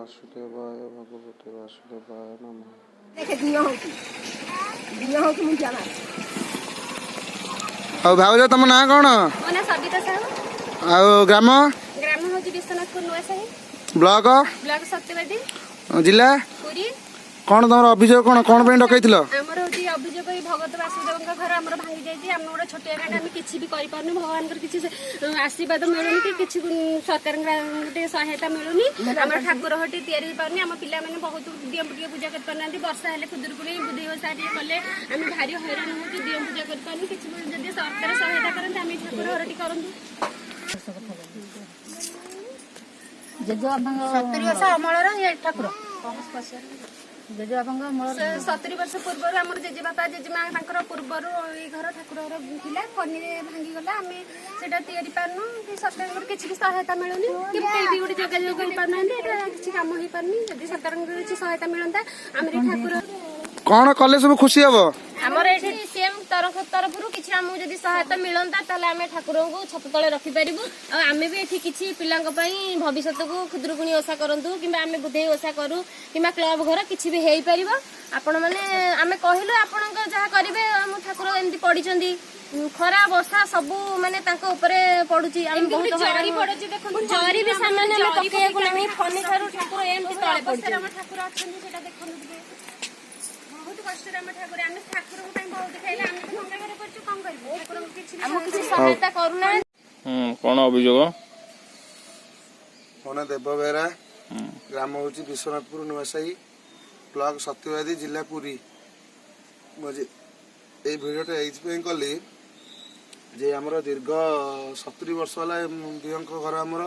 वासुदेवाय भगवते वासुदेवाय नमः। भाउज तुम ना कौन? ग्राम ग्राम हूँ विश्वनाथपुर नुआसाही ब्लॉक ब्लॉक सत्यवादी जिला पुरी। कौन तुम अभियोग कौन डकैथिल? आमर हूँ अभियोग भगत वासुदेव घर आम भांगी जाइए आम गोटे छोटिया गाँव आम कि पार्न भगवान किसी आशीर्वाद मिलूनी कि सरकार गोटे सहायता मिलूनी आम ठाकुर हटी तैयारी पार्नी आम पिला मैंने बहुत दियम टे पूजा कर पाना वर्षा हेल्ले खुदुरकुणी बुद्धि ओषा कले आम भारी हैरान हो दियम पूजा कर पार्नी कि सरकार सहायता करते आम ठाकुर हरटी करूँ। 70 वर्ष अमलर ठाकुर 70 वर्ष पूर्व आम जेजेबापा जेजेमा पूर्व ये घर ठाकुर घर था फनी भांगी गला आम से पार्नु कि सरकार किसी सहायता मिलूनी कि गोटे जोगाजोग कर पाना किसी कम हो पारनी जब सरकार किसी सहायता मिलता आम ठाकुर कौन कले सब खुशी हम आमर ये सीएम तरफ किसी आमको जब सहायता मिलता ताले आम ठाकुर को छत तले रखिपारू आम भी ये किसी पिला भविष्य को खुदुरकुणी ओषा करूँ कि आम बुधे ओषा करूँ कि क्लब घर किसी भी हो पार आपण मैंने आम कहलु आपण जहाँ करेंगे आम ठाकुर एमती पड़ी खरा बर्षा सबू माने पड़ुची जरी भी सामान्य फनी ठाकुर एमती तले पड़ुची बहुत कष्ट ठाकुर आम ठाकुर बहुत खाइले आम तो भंगा घर कर कम कर आम किसी सहायता करूना। कौन अभियोग? मोना देव बेहरा ग्राम हूँ विश्वनाथपुर नुआसाही ब्लॉक सत्यवादी जिला पुरी। मुझे ये भिडियोटा ये कली जे आमर दीर्घ 70 वर्ष है दियों घर आमर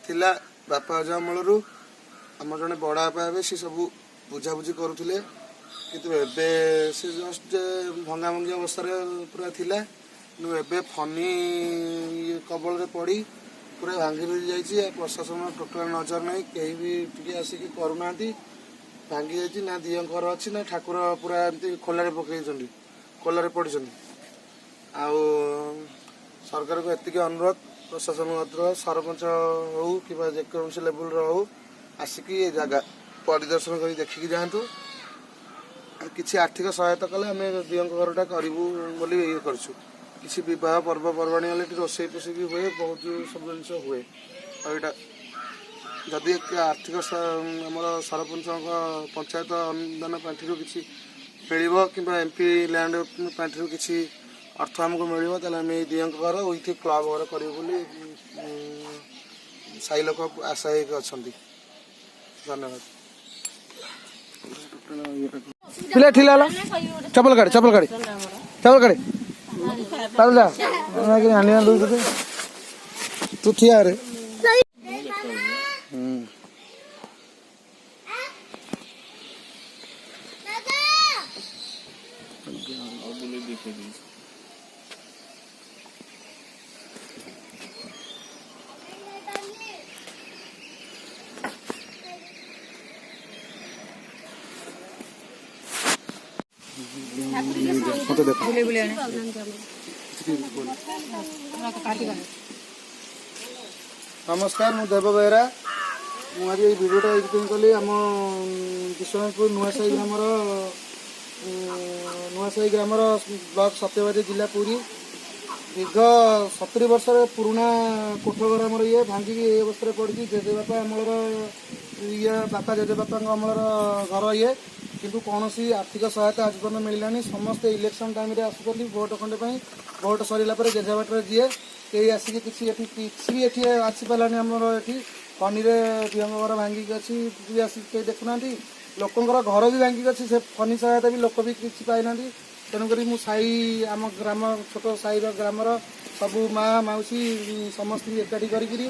थिला बापा अजा अमलू आम जड़े बड़ा बापा हे सी सब बुझाबुझी करुले किंतु एबे से जस्ट भंगा भंगी अवस्था पूरा थिला एबे फनी कबल रे पड़ी पूरा भांगी भांगी जाइए प्रशासन टोटाल नजर नहीं कहीं भी टिके आसिक करूना भांगी जाइए ना दियों घर अच्छी ना ठाकुर पूरा एमती खोलारे पकई खोलारे पड़ी आउ सरकार को एतिक अनुरोध प्रशासन सरपंच हो कि जेकोसी लेवल हो आसिक ये जगह परिदर्शन कर देखिकी जातु किसी आर्थिक सहायता कले आम दियों घरटा करूँ बोली ये करछु किसी विवाह पर्वपर्वाणी हेल्ले रोसई पोषी भी हुए बहुत सब जिन हुए आईटा जदि आर्थिक आमर सरपंच पंचायत अनुदान पांठि किसी मिल कि एमपी लैंड पांठि किसी अर्थ आमको मिल आम दियों घर विथ क्लब घर करूँ साई लोक आशा अच्छा। धन्यवाद। ठिला ठिला चपल गाड़ी चपल गाड़ी चपल गाड़ी तू ठिया रे नमस्कार मु देव बेहरा मुझे ये भिडियोटा ये कली आम विश्वनाथपुर नुआसाही ग्रामर ब्लॉक सत्यवादी जिला पुरी दीर्घ 70 वर्ष पुराना कोठ घर आमर ये भांगी ये अवस्था पड़ी जेजेबापा अमलर ये बापा जेजेबापा अमलर घर ये किंतु कौन सी आर्थिक सहायता आज पर्यटन मिललानी समस्ते इलेक्शन टाइम रे आसुचली भोट खंडे भोट सरला जेजेबाट जी कई आसिक किसी भी ये आसीपारानी आमर ये फनी दियों घर भांगिक अच्छी आसिक देखुना लोकंर घर भी भांगिक अच्छी से फनी सहायता भी लोक भी किसी पाइना तेणुक साई आम ग्राम छोट साई ग्रामर सबू माँ मौसी समस्त एकाठी करी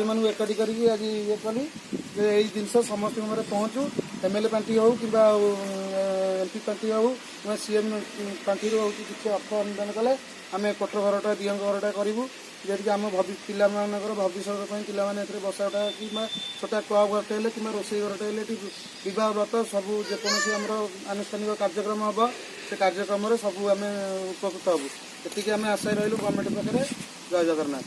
मान एकाठी कर आज ये कली यही जिनस समस्त पहुँचू एमएलए पार्टी हो कि एमपी पार्टी हो कि सीएम पार्टी हो किसी अर्थ अनुदान कले आम कोठ घरटा दियों घरटा करूँ जैसे आम पिला भविष्य पे बसाटा कि छोटा क्लब घरटे कि रोसई घरटे बह व्रत सब जेकोसी आम आनुष्ठानिक कार्यक्रम हम से कार्यक्रम सब आम उपकृत हबू ये आम आशा रही गवर्नमेंट पाखे। जय जगन्नाथ।